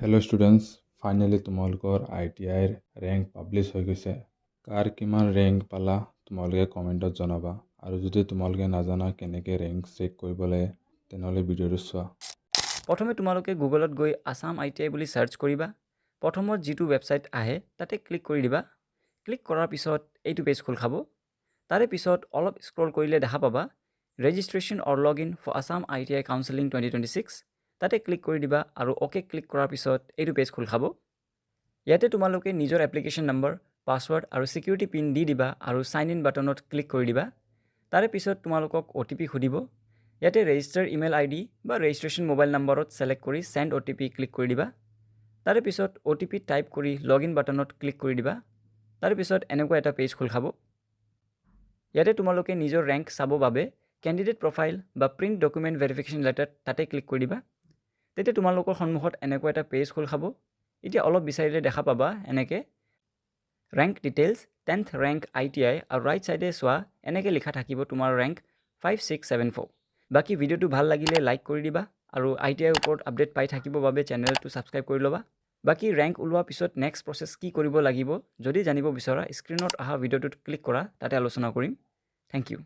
Hello' students, finally তোমালোকৰ ITIৰ rank publish হৈ গৈছে। কাৰ কিমান ৰেংক পালা তোমালোকে কমেণ্টত জনাবা। আৰু যদি তোমালোকে নাজানা কেনেকৈ ৰেংক চেক কৰিব লাগে তেনেহ'লে ভিডিঅ'টো চোৱা। প্ৰথমে তোমালোকে গুগলত গৈ আসাম ITI বুলি চাৰ্চ কৰিবা। প্ৰথমত যিটো ৱেবছাইট আহে তাতে ক্লিক কৰি দিবা। ক্লিক কৰাৰ পিছত এইটো পেজ খোল খাব। তাৰে পিছত অলপ স্ক্ৰল কৰিলে দেখা পাবা registration or log in for Assam ITI counselling 2026। তাতে ক্লিক কৰি দিবা আৰু অ'কে ক্লিক কৰাৰ পিছত এইটো পেজ খোল খাব। ইয়াতে তোমালোকে নিজৰ এপ্লিকেশ্যন নম্বৰ, পাছৱৰ্ড আৰু ছিকিউৰিটি পিন দি দিবা আৰু চাইন ইন বাটনত ক্লিক কৰি দিবা। তাৰে পিছত তোমালোকক OTP সুধিব। ইয়াতে ৰেজিষ্টাৰ ইমেইল ID বা ৰেজিষ্ট্ৰেশ্যন মোবাইল নম্বৰত ছিলেক্ট কৰি চেণ্ড OTP ক্লিক কৰি দিবা। তাৰে পিছত OTP টাইপ কৰি লগ ইন বাটনত ক্লিক কৰি দিবা। তাৰে পিছত এনেকুৱা এটা পেজ খোল খাব। ইয়াতে তোমালোকে নিজৰ ৰেংক চাব বাবে কেণ্ডিডেট প্ৰফাইল বা প্ৰিণ্ট ডকুমেণ্ট ভেৰিফিকেশ্যন লেটাৰ তাতে ক্লিক কৰি দিবা। তেতিয়া তোমালোকৰ সন্মুখত এনেকুৱা এটা পেজ খোল খাব। এতিয়া অলপ বিচাৰিলে দেখা পাবা এনেকৈ rank details 10th rank ITI আৰু ৰাইট ছাইডে চোৱা এনেকৈ লিখা থাকিব তোমাৰ ৰেংক 5674। বাকী ভিডিঅ'টো ভাল লাগিলে লাইক কৰি দিবা আৰু ITIৰ ওপৰত আপডেট পাই থাকিবৰ বাবে চেনেলটো ছাবস্ক্ৰাইব কৰি ল'বা। বাকী ৰেংক ওলোৱাৰ পিছত নেক্সট প্ৰচেছ কি কৰিব লাগিব যদি জানিব বিচৰা স্ক্ৰীনত অহা ভিডিঅ'টোত ক্লিক কৰা, তাতে আলোচনা কৰিম। Thank U.